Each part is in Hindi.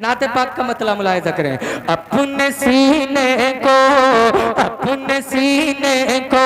नाते पाक का मतलब मुलाहिजा करें। अपने सीने को, अपने सीने को,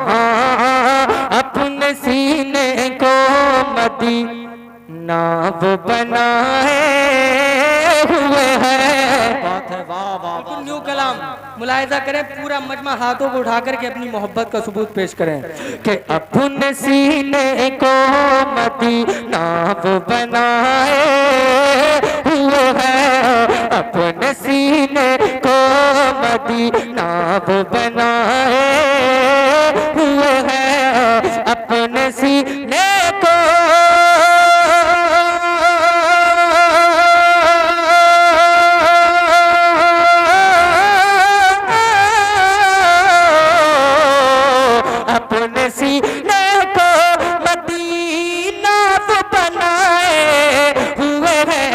हाँ अपने सीने को मदीना वो बनाए हुए हैं। बात है, वाह वाह वाह। न्यू कलाम मुलाहिजा करें, पूरा मजमा हाथों को उठा करके अपनी मोहब्बत का सबूत पेश करें कि अपने सीने को मदीना वो बनाए हुए हैं, अपने सीने को मदीना वो बनाए हुए हैं, अपने सीने को अपने सीने को मदीना वो बनाए हुए हैं।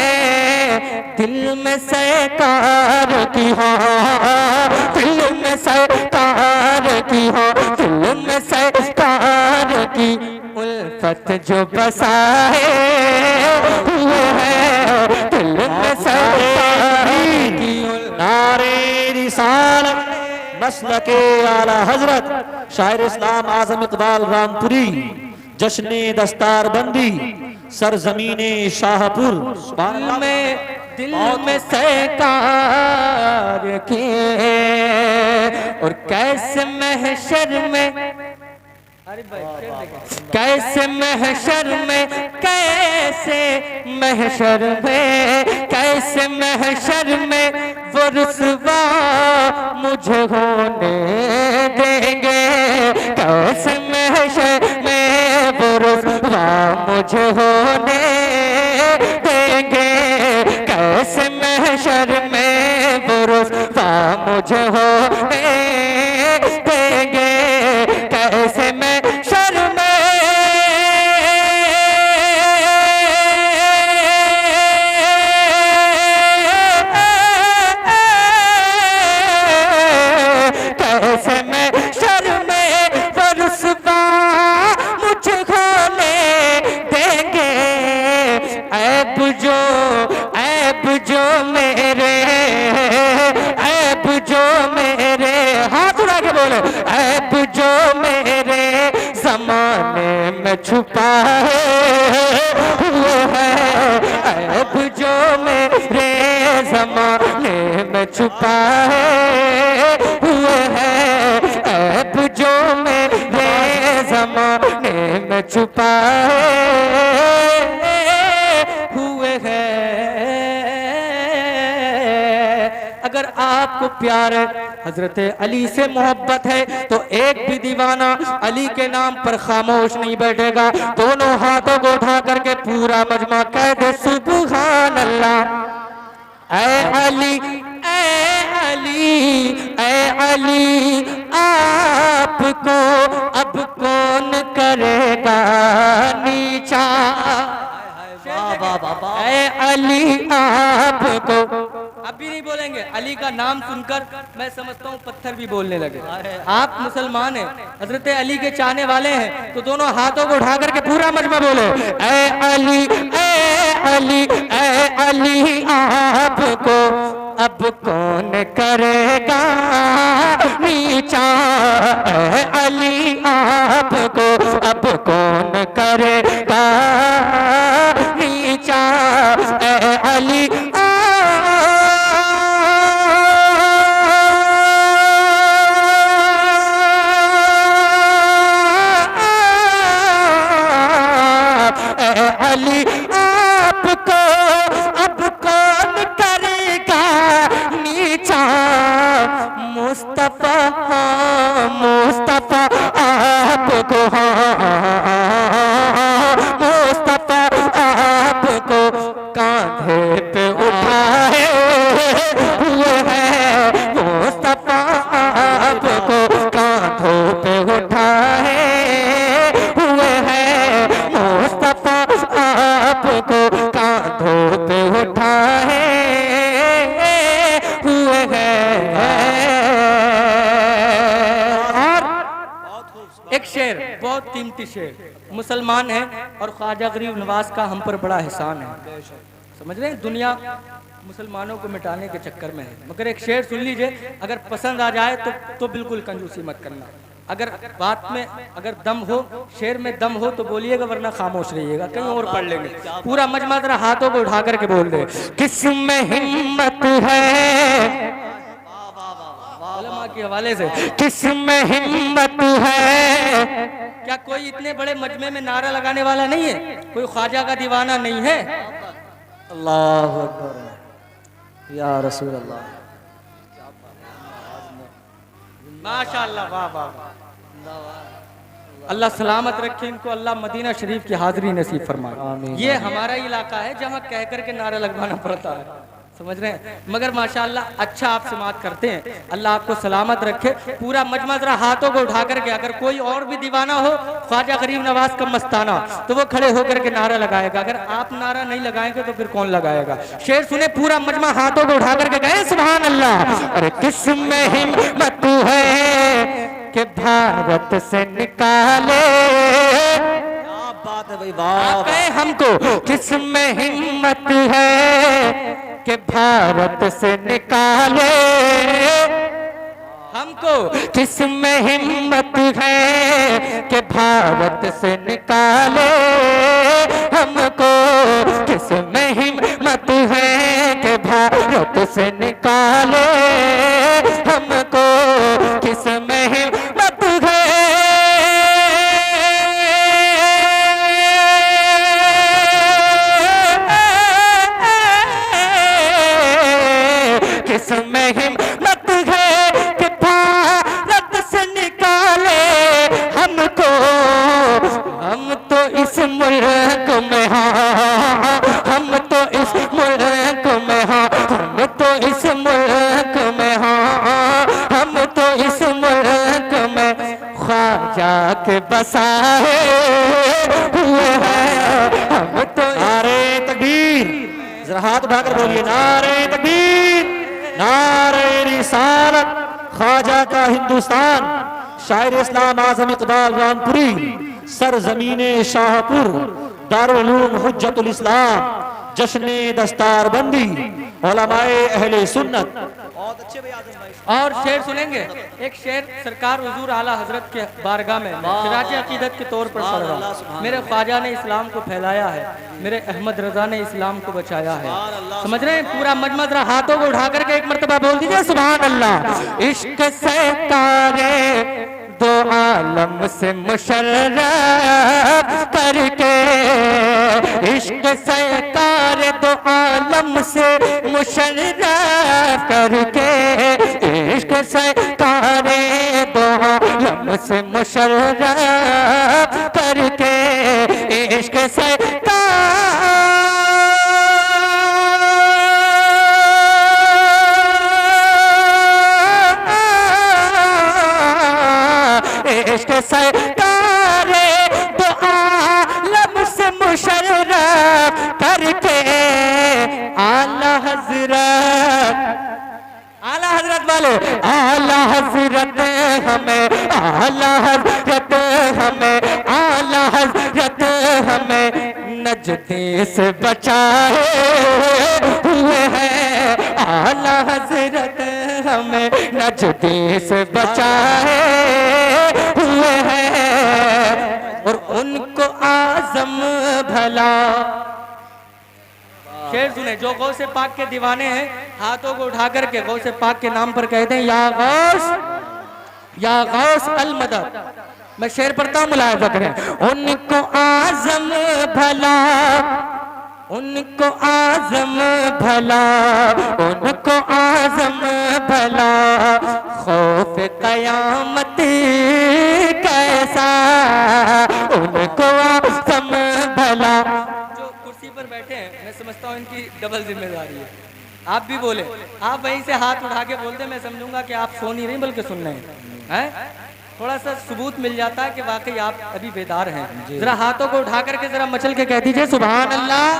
दिल में सरकार की हो, दिल में सरकार की हो, दिल में सरकार की उल्फत जो बसाए हुए हैं, दिल में सरकार की नारे रिसालत मसलके आला हजरत शायर इस्लाम आजम इकबाल रामपुरी जश्ने दस्तार बंदी सरजमीने शाहपुर। दिल में सरकार के और कैसे महशर में, कैसे महशर में, कैसे महशर में, कैसे महशर में वो रुसवा मुझे होने देंगे, कैसे महशर में वो रुसवा मुझे होने देंगे, कैसे महशर में वो रुसवा मुझे होने देंगे, कैसे महशर में, कैसे महशर में वो रुसवा मुझे होने देंगे। ऐब जो मेरे, ऐब जो मेरे, हाथ उठा के बोलो, ऐब जो मेरे ज़माने में छुपाए हुए हैं, ऐब जो मेरे ज़माने में छुपाए हुए हैं, ऐब जो मेरे ज़माने में छुपाए हुए हैं। अगर आपको प्यार हजरत अली से मोहब्बत है तो एक भी दीवाना अली के नाम पर खामोश नहीं बैठेगा। दोनों हाथों को उठा करके पूरा मजमा कह दे सुभान अल्लाह। ऐ अली, ऐ अली, ऐ अली, आपको अब कौन करेगा नीचा। ऐ अली आपको, अभी नहीं बोलेंगे, अली का नाम सुनकर मैं समझता हूँ पत्थर भी बोलने लगे। आप मुसलमान हैं, हजरत अली के चाहने वाले हैं, तो दोनों हाथों को उठा करके पूरा मजमा बोलो, ऐ अली, ऐ अली, ऐ अली आपको अब कौन करेगा नीचा। ऐ अली आपको अब कौन करेगा नीचा। ऐ अली अली आपको अब कौन करेगा नीचा। मुस्तफा, मुस्तफा आपको, मुस्तफा आपको कांधे पे उठाए हुए हैं, मुस्तफा आपको कांधों पे उठाए हुए हैं, मुस्तफा आपको कांधों पे उठाए हुए हैं। और एक शेर, बहुत कीमती शेर, मुसलमान है और ख्वाजा गरीब नवाज का हम पर बड़ा एहसान है। समझ रहे हैं, दुनिया मुसलमानों को मिटाने के चक्कर में है। मगर एक शेर सुन लीजिए, अगर पसंद आ जाए तो बिल्कुल कंजूसी मत करना। अगर बात में अगर दम हो, शेर में दम हो तो बोलिएगा, वरना खामोश रहिएगा, कहीं और पढ़ लेंगे। पूरा मजमा जरा हाथों को उठा करके बोल दे, किसमें हिम्मत है, उलमा के हवाले से, किसमें हिम्मत है। क्या कोई इतने बड़े मजमे में नारा लगाने वाला नहीं है? कोई ख्वाजा का दीवाना नहीं है? अल्लाह अकबर या रसूल अल्लाह। माशाअल्लाह, वाह वाह। अल्लाह सलामत रखे इनको, अल्लाह मदीना शरीफ की हाजिरी नसीब फरमाए। ये हमारा इलाका है जहाँ कह करके नारा लगवाना पड़ता है, समझ रहे हैं। मगर माशाअल्लाह अच्छा आप समात करते हैं, अल्लाह आपको सलामत रखे। पूरा मजमा जरा हाथों को उठा करके, अगर कोई और भी दीवाना हो ख्वाजा गरीब नवाज का मस्ताना, तो वो खड़े होकर के नारा लगाएगा। अगर आप नारा नहीं लगाएंगे तो फिर कौन लगाएगा? शेर सुने, पूरा मजमा हाथों को उठा करके गए सुभान अल्लाह। अरे किसमें हिम्मत है कि भारत से निकाले, क्या बात है भाई, वाह गए हमको, किसमें हिम्मत है कि भारत से निकाले हमको, किसमें हिम्मत है कि भारत से निकाले हमको, किसमें हिम्मत है कि भारत से निकाले हमको, किसमें हिम्मत है, किसमें हिम्मत है कि भारत से निकाले हमको। हम तो इस मुल्क में हाँ, हम तो इस मुल्क में हाँ, हम तो इस मुल्क में हाँ, हम तो इस मुल्क में ख्वाजा के बसाए हुए हैं हम तो। नारे तकबीर, जरा हाथ उठाकर बोलिए, नारे तकबीर, नारे रिसालत, ख्वाजा का हिंदुस्तान, शायर इस्लाम आजम इकबाल रामपुरी, सरजमीने शाहपुर, दारुल उलूम हुज्जतुल इस्लाम, जश्ने दस्तार बंदी, उलमाए अहले सुन्नत। बहुत अच्छे भाई आजम भाई। और शेर सुनेंगे, एक शेर सरकार हुजूर आला हजरत के बारगाह में सिराज अकीदत के तौर पर पढ़ रहा। मेरे ख्वाजा ने इस्लाम को फैलाया है, मेरे अहमद रजा ने इस्लाम को बचाया है। समझ रहे हैं? पूरा मजमा जरा हाथों को उठा करके एक मर्तबा बोल दीजिए सुभान अल्लाह। इश्क सरकारे दो आलम से मुशर्रफ करके, इश्क सरकार दो आलम से मुशर्रफ करके, इश्क सरकार दो आलम से मुशर्रफ करके, इश्क सरकार इश्क सरकार दो आलम से मुशर्रफ करके, आला हजरत वाले, आला हजरत हमें, आला हजरत हमें, आला हजरत हमें नजदे से बचाए हुए हैं, आला हजरत हमें नजदे से बचाए हुए हैं, और उनको आजम भला। शेर सुने, जो गौसे पाक के दीवाने हैं हाथों को उठा करके गौसे पाक के नाम पर कहते हैं या गौस अल मदद। मैं शेर पढ़ता हूँ, मुलाहिजा करें। उनको आजम भला, उनको आजम भला, उनको आजम भला, खौफ कयामत कैसा, उनको आजम भला। जो कुर्सी पर बैठे हैं मैं समझता हूँ इनकी डबल जिम्मेदारी है। आप भी बोले, आप वहीं से हाथ उठा के बोलते, मैं समझूंगा कि आप सो नहीं रही बल्कि सुन रहे हैं। थोड़ा सा सबूत मिल जाता है कि वाकई आप अभी बेदार हैं। जरा हाथों को उठा करके जरा मचल के कह दीजिए सुभान अल्लाह।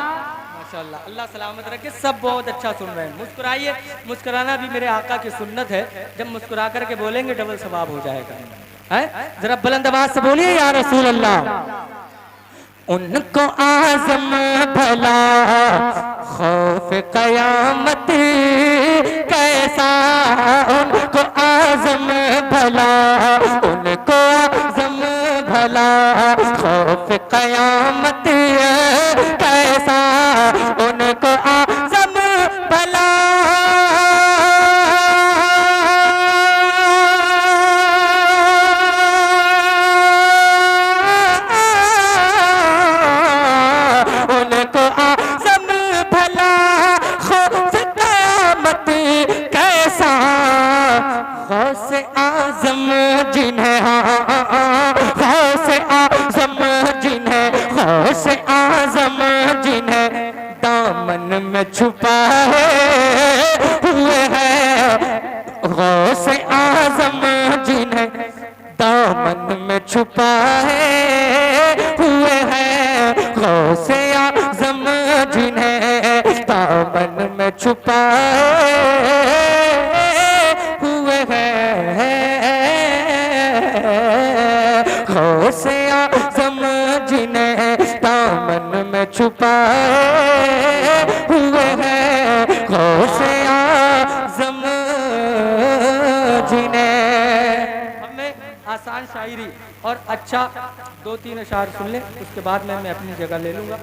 माशाअल्लाह, अल्लाह सलामत रखे। सब बहुत अच्छा सुन रहे हैं। मुस्कुराइए, मुस्कुराना भी मेरे आका की सुन्नत है। जब मुस्कुरा करके बोलेंगे डबल सवाब हो जाएगा। है जरा बुलंद आवाज से बोलिए या रसूल अल्लाह। उनको आज़म भला खौफ कयामत कैसा, उनको आज़म भला, उनको आज़म भला खौफ कयामत कैसा, उनको आज़म भला। उनको आज़म भला खौफ कयामत कैसा, गौस आज़म जिन्हें, गौस आज़म जिन्हें, गौस आज़म जिन्हें दामन में छुपाए हुए हैं, गौस आज़म जिन्हें दामन में छुपाए हुए हैं, गौस आज़म जिन्हें दामन में छुपाए हुए हैं, गौस आज़म जिन्हें दामन में छुपाए हुए हैं, गौस आज़म जिन्हें। अब मैं आसान शायरी और अच्छा 2-3 अशार सुन लें, उसके बाद मैं अपनी जगह ले लूँगा।